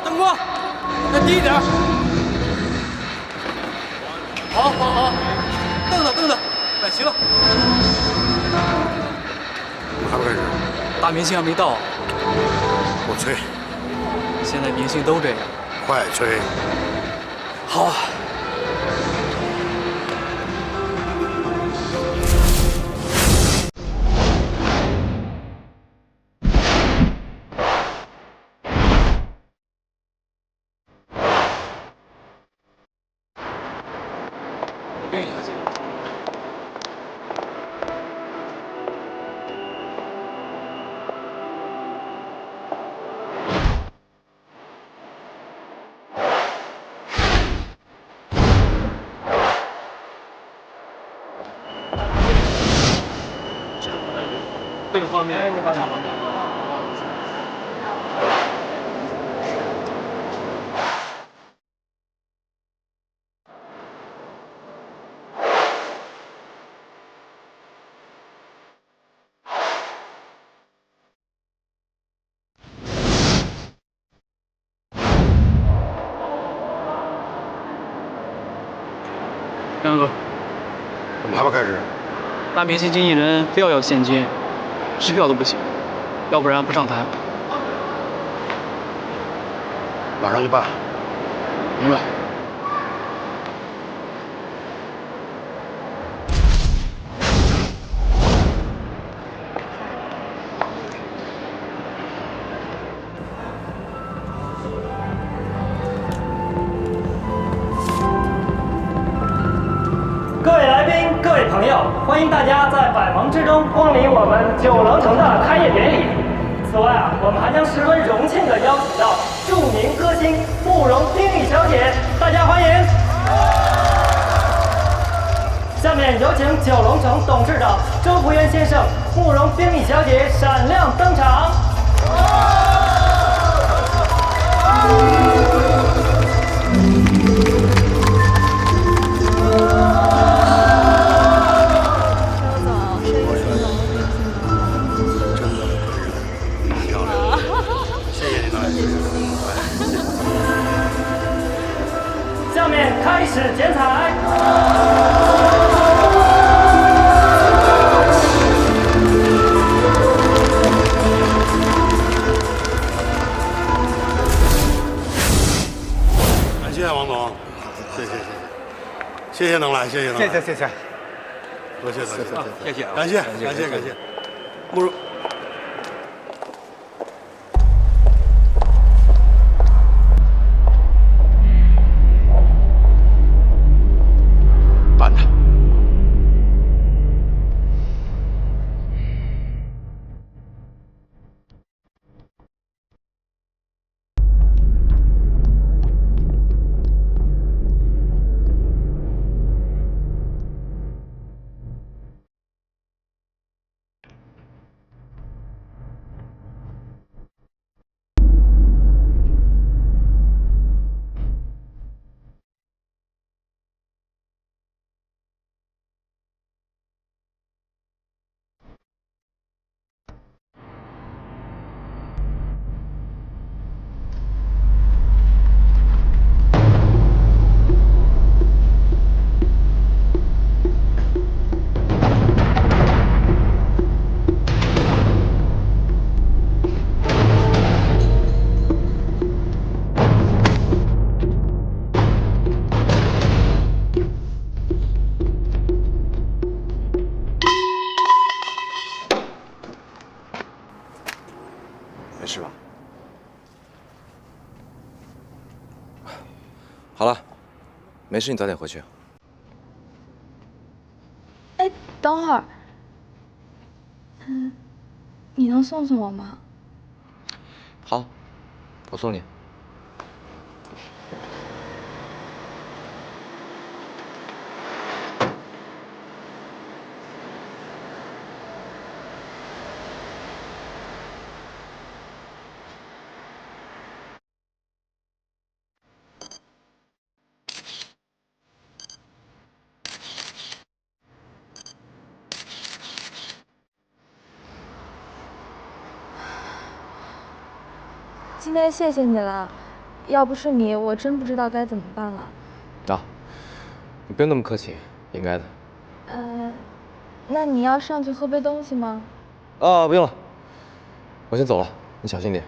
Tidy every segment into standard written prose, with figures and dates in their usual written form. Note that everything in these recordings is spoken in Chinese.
等我，再低一点。好，等等，快行了。还不开始？大明星还没到。我催。现在明星都这样。快催。好啊。冰雨小姐。这个方面，你把它。杨哥，怎么还不开始？大明星经纪人非要现金，支票都不行，要不然不上台。马上就办。明白。各位来宾，各位朋友，欢迎大家在百忙之中光临我们九龙城的开业典礼。此外我们还将十分荣幸地邀请到著名歌星慕容冰雨小姐，大家欢迎。下面有请九龙城董事长周福元先生、慕容冰雨小姐闪亮登场。下面开始剪彩。感谢王总，谢谢能来，谢谢能来，谢谢，多谢，谢谢啊，感谢。慕容。办他。没事吧？好了，没事，你早点回去。哎，等会儿，你能送送我吗？好，我送你。今天谢谢你了，要不是你，我真不知道该怎么办了。啊，你不用那么客气，应该的。那你要上去喝杯东西吗？啊，不用了，我先走了，你小心点。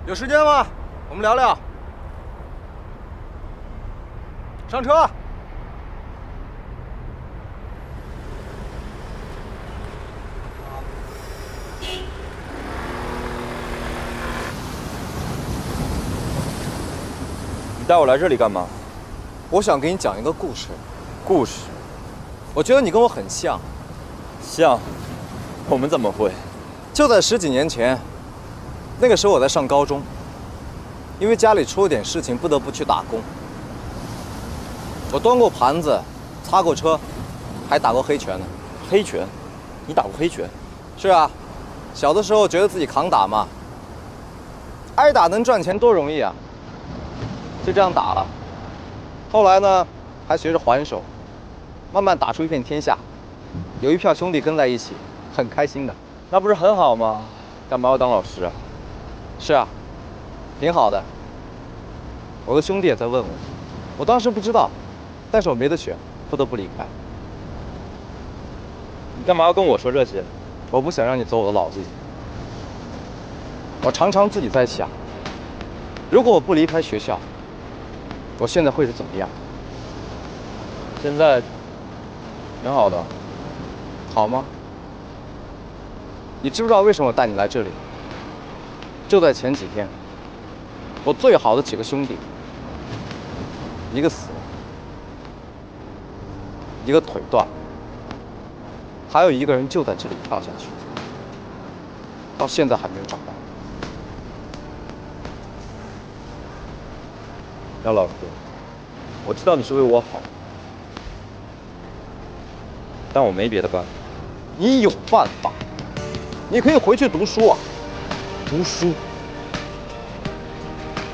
有时间吗？我们聊聊。上车。你带我来这里干嘛？我想给你讲一个故事。故事？我觉得你跟我很像。像？我们怎么会？就在10几年前，那个时候我在上高中，因为家里出了点事情，不得不去打工。我端过盘子，擦过车，还打过黑拳呢。黑拳？你打过黑拳？是啊，小的时候觉得自己扛打嘛，挨打能赚钱多容易啊，就这样打了。后来呢，还学着还手，慢慢打出一片天下，有一票兄弟跟在一起，很开心的。那不是很好吗？干嘛要当老师啊？是啊，挺好的。我的兄弟也在问我，我当时不知道，但是我没得选，不得不离开。你干嘛要跟我说这些？我不想让你走我的老路。我常常自己在想，如果我不离开学校，我现在会是怎么样？现在挺好的。好吗？你知不知道为什么我带你来这里？就在前几天，我最好的几个兄弟，一个死了，一个腿断了，还有一个人就在这里跳下去，到现在还没有找到。梁老师，我知道你是为我好，但我没别的办法。你有办法，你可以回去读书啊。读书。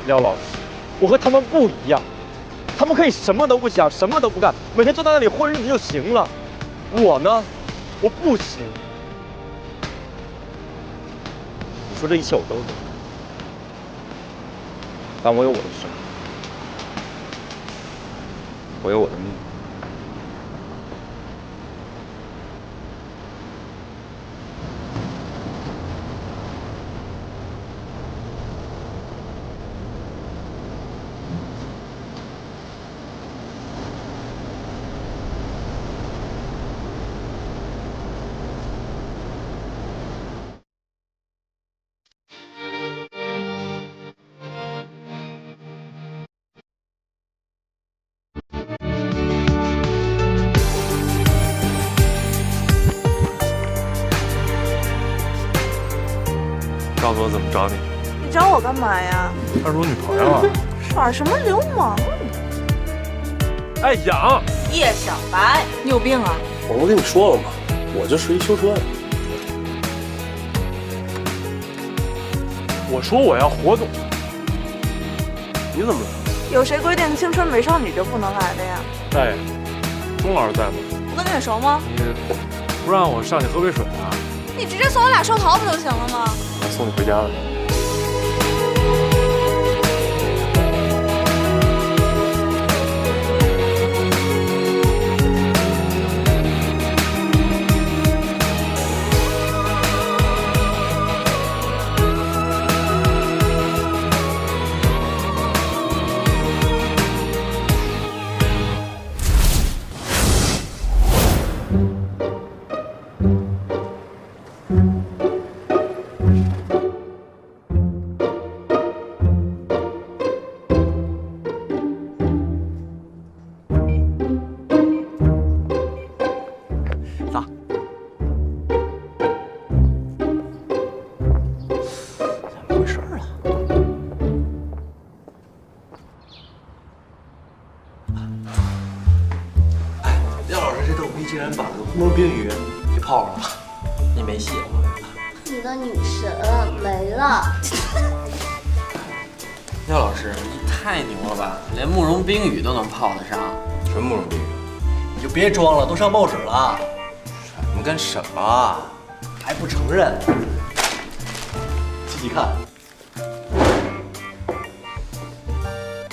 廖老师，我和他们不一样，他们可以什么都不想，什么都不干，每天坐在那里混日子就行了。我呢，我不行。你说这一切我都懂，但我有我的生活，我有我的命。告诉我怎么找你？你找我干嘛呀？她是我女朋友啊！耍什么流氓？哎，痒！叶小白，你有病啊！我不跟你说了吗？我就是一修车的。我说我要活动，你怎么了？有谁规定青春美少女就不能来的呀？大爷，钟老师在吗？我跟你熟吗？你不让我上去喝杯水啊？你直接送我俩寿桃不就行了吗？我送你回家了。慕容冰雨给泡了，你没戏了。你的女神没了。廖老师，你太牛了吧，连慕容冰雨都能泡得上。什么慕容冰雨？你就别装了，都上报纸了。什么跟什么啊？还不承认？细细看。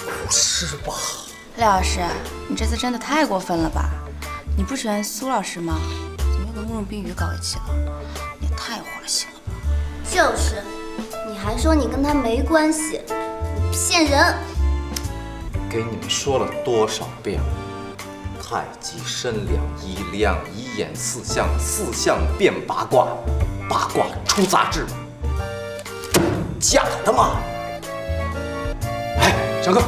不是吧？廖老师，你这次真的太过分了吧？你不喜欢苏老师吗？怎么又跟慕容冰雨搞一起了？你也太花心了吧！就是，你还说你跟他没关系，你骗人！给你们说了多少遍了？太极生两仪，两仪演四象，四象变八卦，八卦出杂志。假的嘛！哎，上课。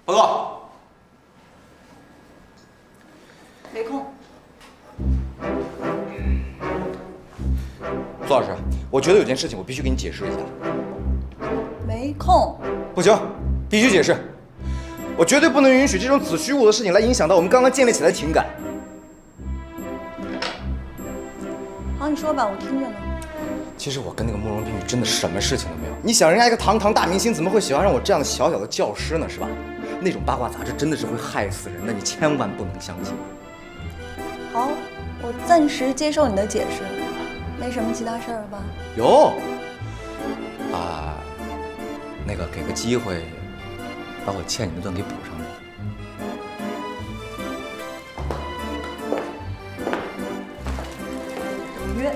报告。没空。苏老师，我觉得有件事情我必须给你解释一下。没空。不行，必须解释。我绝对不能允许这种子虚乌有的事情来影响到我们刚刚建立起来的情感。好，你说吧，我听着呢。其实我跟那个慕容冰雨真的什么事情都没有。你想，人家一个堂堂大明星，怎么会喜欢上我这样的小小的教师呢？是吧？那种八卦杂志真的是会害死人的，你千万不能相信。好，我暂时接受你的解释，没什么其他事儿了吧？有啊，那个给个机会，把我欠你的顿给补上吧。有约。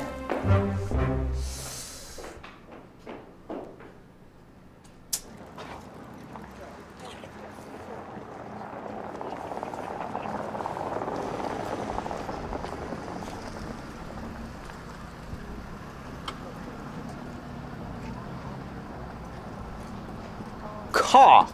靠！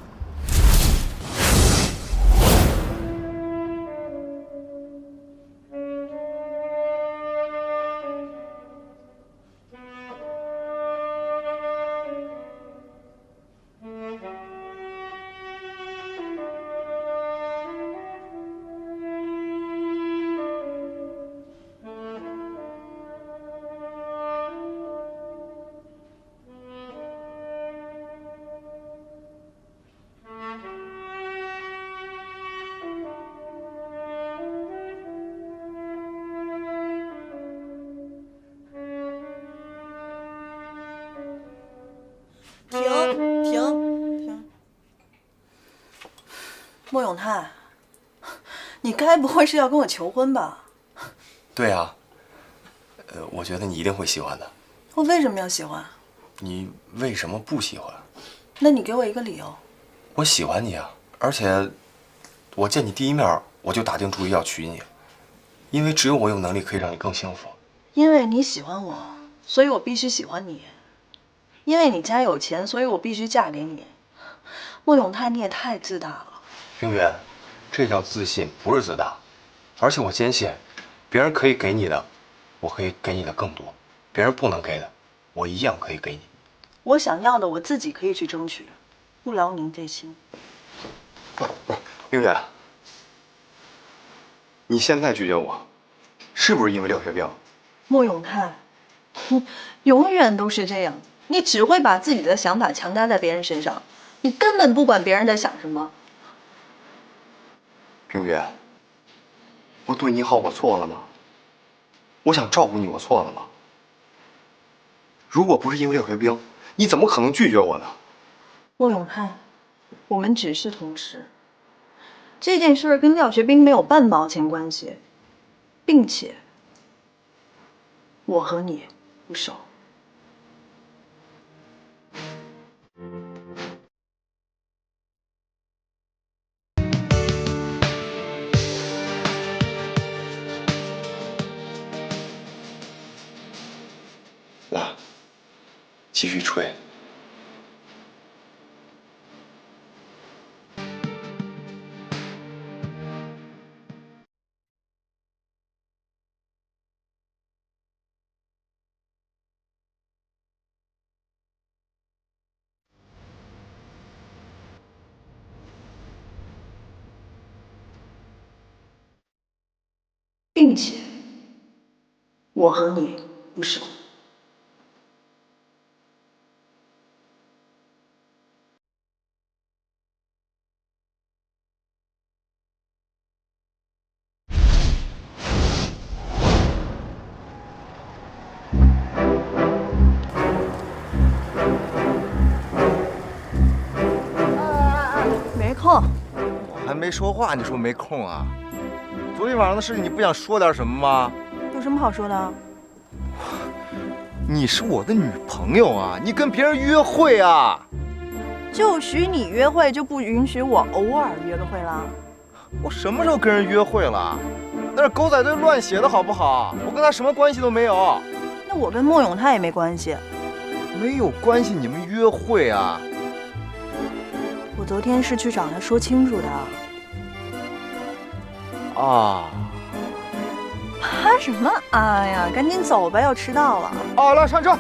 停！莫永泰，你该不会是要跟我求婚吧？对啊，我觉得你一定会喜欢的。我为什么要喜欢？你为什么不喜欢？那你给我一个理由。我喜欢你啊，而且我见你第一面我就打定主意要娶你，因为只有我有能力可以让你更幸福。因为你喜欢我，所以我必须喜欢你。因为你家有钱，所以我必须嫁给你。莫永泰，你也太自大了。冰原，这叫自信，不是自大。而且我坚信，别人可以给你的，我可以给你的更多；别人不能给的，我一样可以给你。我想要的，我自己可以去争取，不劳您这心。不，冰原，你现在拒绝我，是不是因为廖学兵？莫永泰，你永远都是这样。你只会把自己的想法强加在别人身上，你根本不管别人在想什么。冰月，我对你好，我错了吗？我想照顾你，我错了吗？如果不是因为廖学兵，你怎么可能拒绝我呢？莫永泰，我们只是同事，这件事跟廖学兵没有半毛钱关系，并且我和你不熟。来，继续吹。并且我和你不熟。没空。我还没说话，你说没空啊？昨天晚上的事情你不想说点什么吗？有什么好说的？你是我的女朋友啊，你跟别人约会啊？就许你约会，就不允许我偶尔约个会了？我什么时候跟人约会了？那是狗仔队乱写的好不好？我跟他什么关系都没有。那我跟莫永泰也没关系。没有关系，你们约会啊？我昨天是去找他说清楚的。啊！啊什么啊呀？赶紧走吧，要迟到了。啊，来上车。